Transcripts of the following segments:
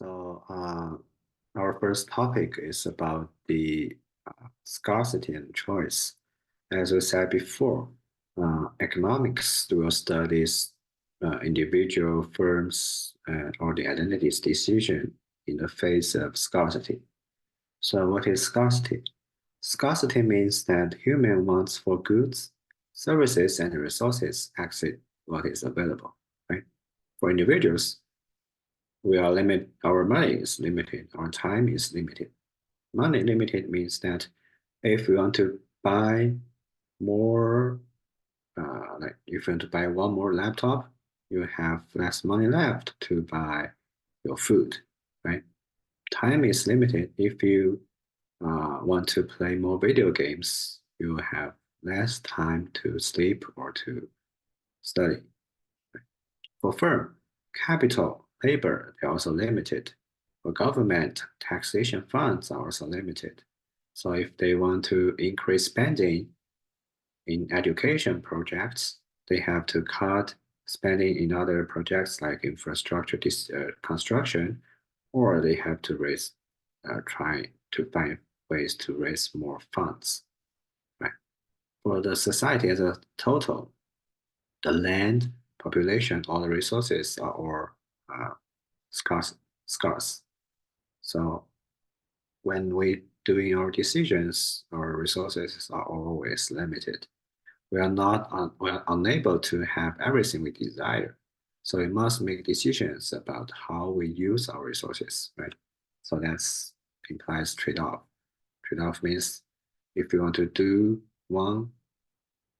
Our first topic is about the scarcity and choice. As we said before, economics will study individual firms or the identity's decision in the face of scarcity. So what is scarcity? Scarcity means that human wants for goods, services, and resources exceed what is available, right? For individuals, our money is limited, our time is limited. Money limited means that if we want to buy more, like if you want to buy one more laptop, you have less money left to buy your food, right? Time is limited. If you want to play more video games, you have less time to sleep or to study. For firm, capital, labor, they're also limited. For government, taxation funds are also limited. So if they want to increase spending in education projects, they have to cut spending in other projects like infrastructure construction, or they have to try to find ways to raise more funds. Right? For the society as a total, the land, population, all the resources are all uh, scarce. So when we doing our decisions, our resources are always limited. We are unable to have everything we desire. So we must make decisions about how we use our resources, right? So that's implies trade-off. Trade-off means if you want to do one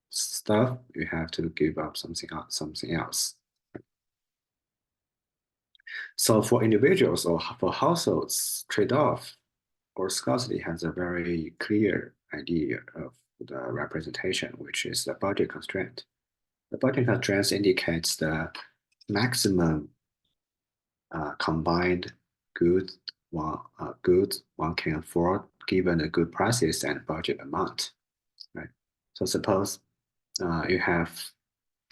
stuff, you have to give up something else. So for individuals or for households, trade-off or scarcity has a very clear idea of the representation, which is the budget constraint. The budget constraint indicates the maximum combined goods one can afford given the good prices and budget amount. Right. So suppose you have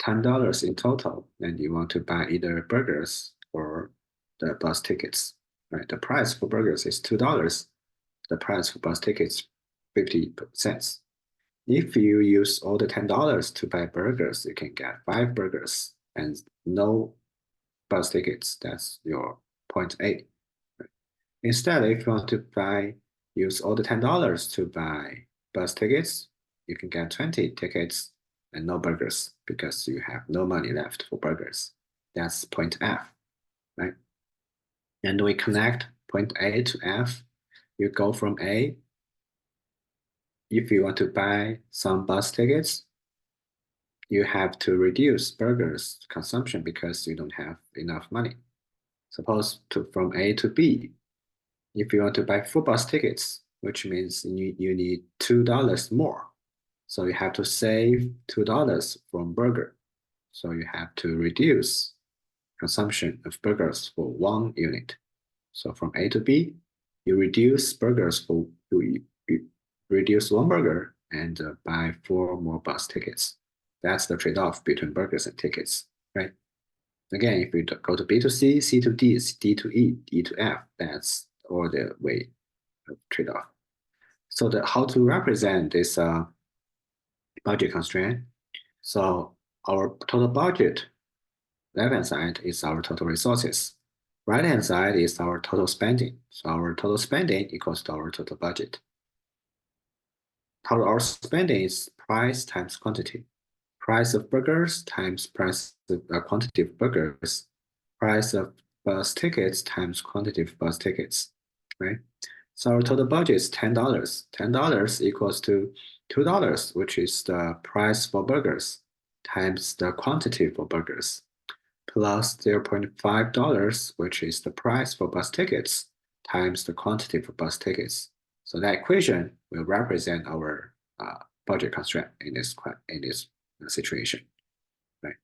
$10 in total, and you want to buy either burgers or the bus tickets. Right. The price for burgers is $2. The price for bus tickets 50 cents. If you use all the $10 to buy burgers, you can get 5 burgers and no bus tickets. That's your point A. Right? Instead, if you want to use all the $10 to buy bus tickets, you can get 20 tickets and no burgers because you have no money left for burgers. That's point F, right? And we connect point A to F. You go from A. If you want to buy some bus tickets, you have to reduce burgers consumption because you don't have enough money. Suppose from A to B, if you want to buy 4 bus tickets, which means you need $2 more. So you have to save $2 from burger. So you have to reduce consumption of burgers for 1 unit. So from A to B, you reduce you reduce 1 burger and buy 4 more bus tickets. That's the trade-off between burgers and tickets, right? Again, if we go to B to C, C to D, D to E, D to F, that's all the way of trade-off. So how to represent this budget constraint? So our total budget, left-hand side is our total resources. Right-hand side is our total spending. So our total spending equals to our total budget. Our spending is price times quantity. Price of burgers times price of quantity of burgers. Price of bus tickets times quantity of bus tickets, right? So our total budget is $10. $10 equals to $2, which is the price for burgers, times the quantity for burgers, plus $0.5, which is the price for bus tickets, times the quantity for bus tickets. So that equation will represent our budget constraint in this situation, right?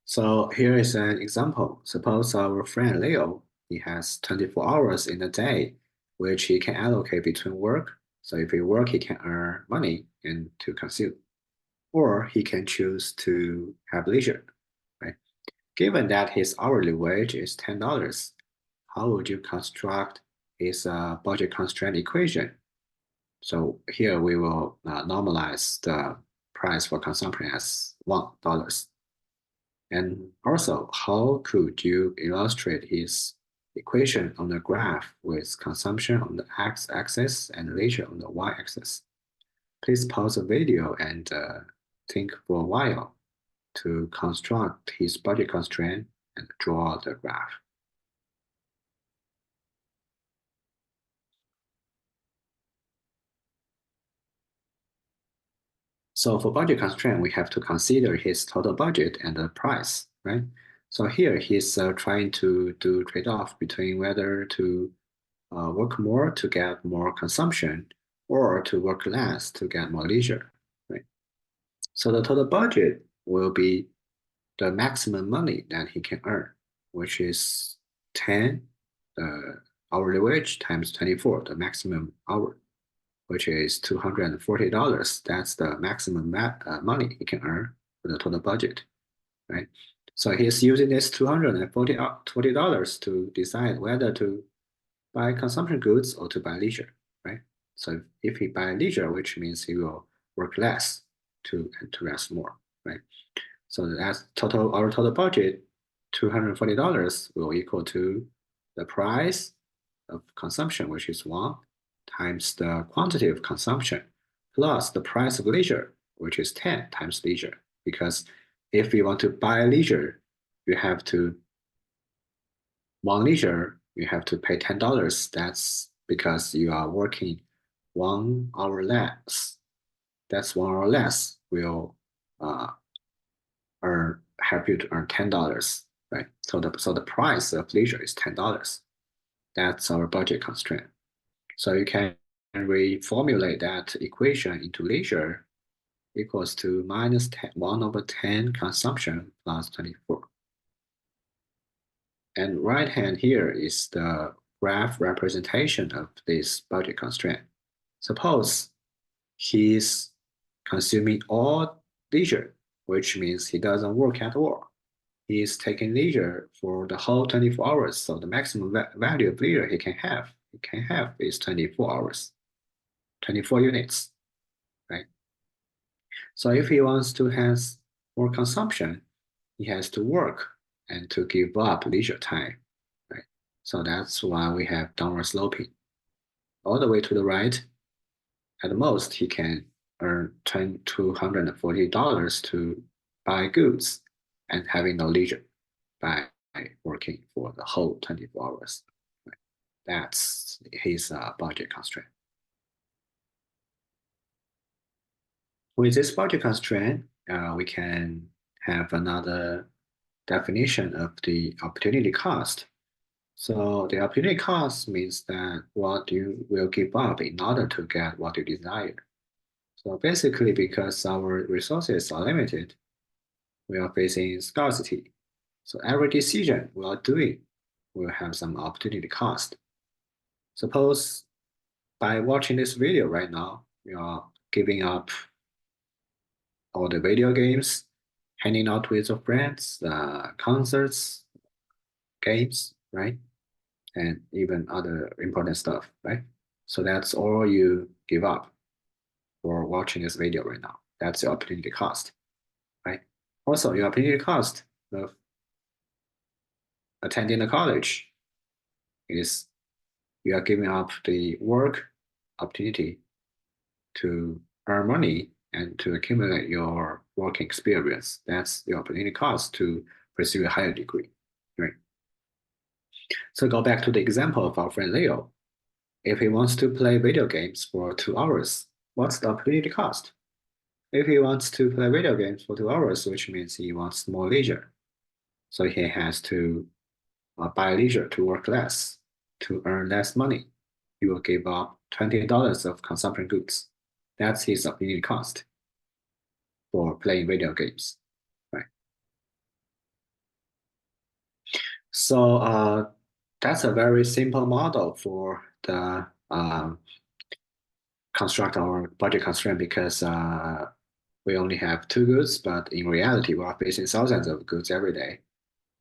So here is an example. Suppose our friend Leo, he has 24 hours in a day, which he can allocate between work. So if he work, he can earn money and to consume, or he can choose to have leisure, right? Given that his hourly wage is $10, how would you construct his budget constraint equation? So here we will normalize the price for consumption as $1. And also, how could you illustrate his equation on the graph with consumption on the x-axis and leisure on the y-axis? Please pause the video and think for a while to construct his budget constraint and draw the graph. So for budget constraint, we have to consider his total budget and the price, right? So here he's trying to do trade-off between whether to work more to get more consumption or to work less to get more leisure, right? So the total budget will be the maximum money that he can earn, which is 10 hourly wage times 24, the maximum hour, which is $240. That's the maximum money he can earn for the total budget, right? So he's using this $240 to decide whether to buy consumption goods or to buy leisure, right? So if he buy leisure, which means he will work less to rest more, right? So that's our total budget, $240 will equal to the price of consumption, which is 1, times the quantity of consumption, plus the price of leisure, which is 10 times leisure. Because if you want to buy leisure, you have to, leisure, you have to pay $10. That's because you are working 1 hour less. That's 1 hour less will help you to earn $10, right? So the price of leisure is $10. That's our budget constraint. So you can reformulate that equation into leisure equals to minus 1/10 consumption plus 24. And right hand here is the graph representation of this budget constraint. Suppose he's consuming all leisure, which means he doesn't work at all. He's taking leisure for the whole 24 hours. So the maximum value of leisure he can have is 24 hours, 24 units, right? So if he wants to have more consumption, he has to work and to give up leisure time, right? So that's why we have downward sloping. All the way to the right, at the most, he can earn $240 to buy goods and having no leisure by working for the whole 24 hours. Right? That's his budget constraint. With this budget constraint, we can have another definition of the opportunity cost. So the opportunity cost means that what you will give up in order to get what you desire. So basically, because our resources are limited, we are facing scarcity. So every decision we are doing will have some opportunity cost. Suppose by watching this video right now, you are giving up all the video games, hanging out with your friends, concerts, games, right? And even other important stuff, right? So that's all you give up for watching this video right now. That's the opportunity cost, right? Also, your opportunity cost of attending the college is you are giving up the work opportunity to earn money and to accumulate your working experience. That's the opportunity cost to pursue a higher degree, right? So go back to the example of our friend Leo. If he wants to play video games for 2 hours, what's the opportunity cost? If he wants to play video games for 2 hours, which means he wants more leisure. So he has to buy leisure to work less, to earn less money. He will give up $20 of consumption goods. That's his opportunity cost for playing video games, right? So that's a very simple model for the construct our budget constraint because we only have 2 goods, but in reality, we are facing thousands of goods every day.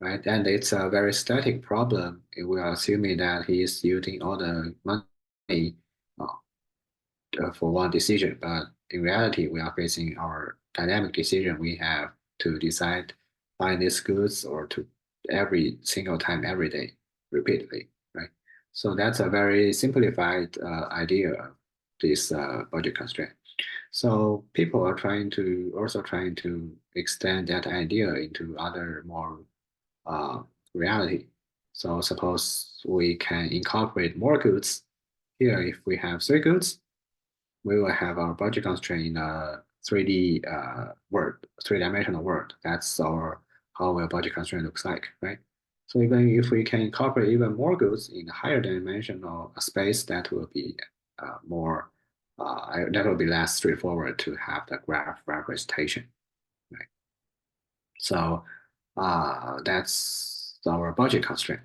right? And it's a very static problem. We are assuming that he is using all the money uh, for one decision, but in reality, we are facing our dynamic decision. We have to decide buy these goods or to every single time, every day, repeatedly, right? So that's a very simplified idea of this budget constraint. So people are trying to extend that idea into other more uh, reality. So suppose we can incorporate more goods here. If we have three goods, we will have our budget constraint in a 3D world, three-dimensional world. That's our how our budget constraint looks like, right? So even if we can incorporate even more goods in a higher dimensional space, that will be more that will be less straightforward to have the graph representation, right? So that's our budget constraint.